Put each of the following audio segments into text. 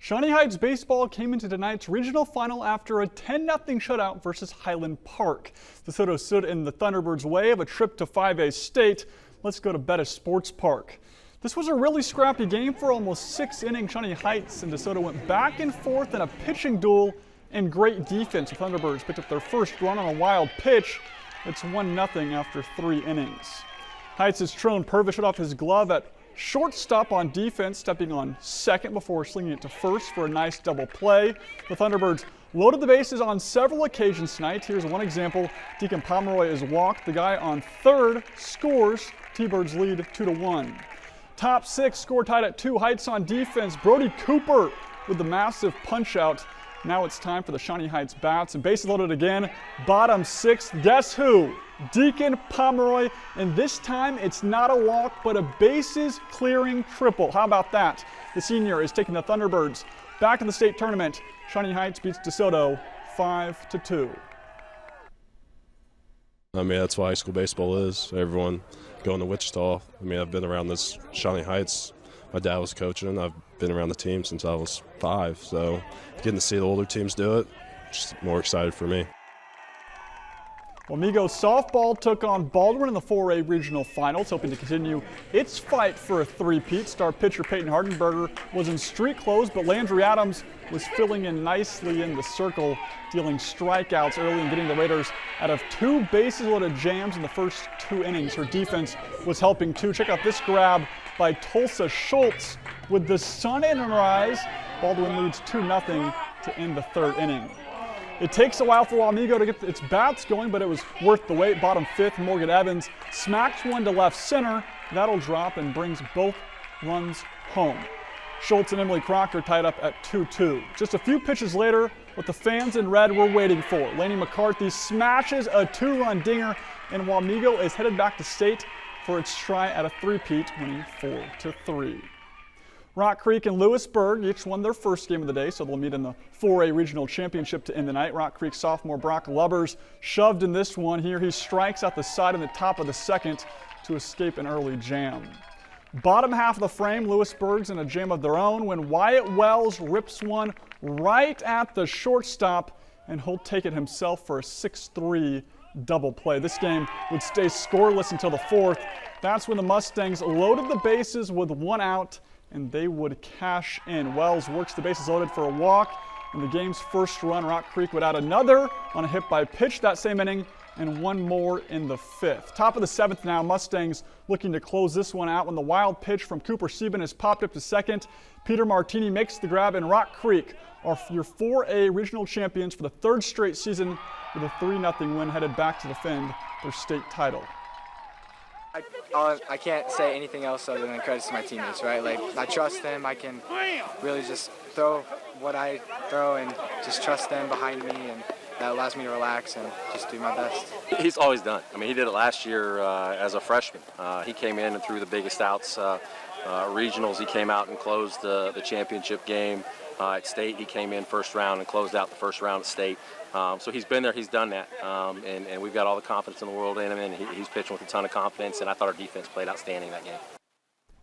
Shawnee Heights baseball came into tonight's regional final after a 10-0 shutout versus Highland Park. DeSoto stood in the Thunderbirds' way of a trip to 5A state. Let's go to Bettis Sports Park. This was a really scrappy game for almost 6 innings. Shawnee Heights and DeSoto went back and forth in a pitching duel and great defense. The Thunderbirds picked up their first run on a wild pitch. It's 1-0 after 3 innings. Heights' Trone Purvis shut off his glove at shortstop on defense, stepping on second before slinging it to first for a nice double play. The Thunderbirds loaded the bases on several occasions tonight. Here's one example. Deacon Pomeroy is walked. The guy on third scores. T-Birds lead 2-1. Top 6 score tied at 2. Heights on defense. Brody Cooper with the massive punch out. Now it's time for the Shawnee Heights bats, and bases loaded again. Bottom 6. Guess who? Deacon Pomeroy, and this time it's not a walk but a bases clearing triple. How about that? The senior is taking the Thunderbirds back in the state tournament. Shawnee Heights beats DeSoto 5-2. I mean, that's what high school baseball is. Everyone going to Wichita. I mean, I've been around this Shawnee Heights. My dad was coaching. I've been around the team since I was 5, so getting to see the older teams do it, just more excited for me. Wamego softball took on Baldwin in the 4A regional finals, hoping to continue its fight for a three-peat. Star pitcher Peyton Hardenberger was in street clothes, but Landry Adams was filling in nicely in the circle, dealing strikeouts early and getting the Raiders out of 2 bases-loaded jams in the first 2 innings. Her defense was helping too. Check out this grab by Tulsa Schultz. With the sun in her eyes, Baldwin leads 2-0 to end the 3rd inning. It takes a while for Wamego to get its bats going, but it was worth the wait. Bottom 5th, Morgan Evans smacks one to left center. That'll drop and brings both runs home. Schultz and Emily Crocker tied up at 2-2. Just a few pitches later, what the fans in red were waiting for. Laney McCarthy smashes a 2-run dinger, and Wamego is headed back to state for its try at a three-peat, winning 4-3. Rock Creek and Lewisburg each won their first game of the day, so they'll meet in the 4A regional championship to end the night. Rock Creek sophomore Brock Lubbers shoved in this one. Here he strikes out the side in the top of the 2nd to escape an early jam. Bottom half of the frame, Lewisburg's in a jam of their own when Wyatt Wells rips one right at the shortstop, and he'll take it himself for a 6-3 double play. This game would stay scoreless until the 4th. That's when the Mustangs loaded the bases with 1 out, and they would cash in. Wells works the bases loaded for a walk, and the game's first run. Rock Creek would add another on a hit by pitch that same inning, and 1 more in the 5th. Top of the 7th now, Mustangs looking to close this one out when the wild pitch from Cooper Sieben is popped up to second. Peter Martini makes the grab, and Rock Creek are your 4A regional champions for the 3rd straight season with a 3-0 win, headed back to defend their state title. I can't say anything else other than credits to my teammates, right? Like, I trust them. I can really just throw what I throw and just trust them behind me, and that allows me to relax and just do my best. He's always done. I mean, he did it last year as a freshman. He came in and threw the biggest outs. Regionals, he came out and closed the championship game. At state, he came in first round and closed out the first round at state. So he's been there, he's done that, and we've got all the confidence in the world in him, and he's pitching with a ton of confidence, and I thought our defense played outstanding that game.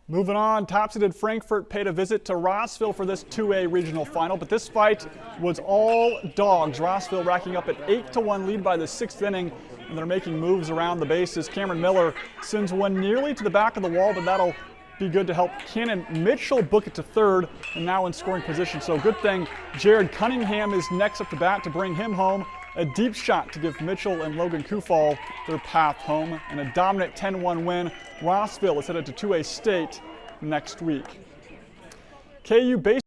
Moving on, top-seeded Frankfort paid a visit to Rossville for this 2A regional final, but this fight was all dogs. Rossville racking up an 8-1 lead by the 6th inning, and they're making moves around the bases. Cameron Miller sends one nearly to the back of the wall, but that'll be good to help Cannon Mitchell book it to 3rd, and now in scoring position. So good thing Jared Cunningham is next up to bat to bring him home. A deep shot to give Mitchell and Logan Kufal their path home, and a dominant 10-1 win. Rossville is headed to 2A state next week. KU baseball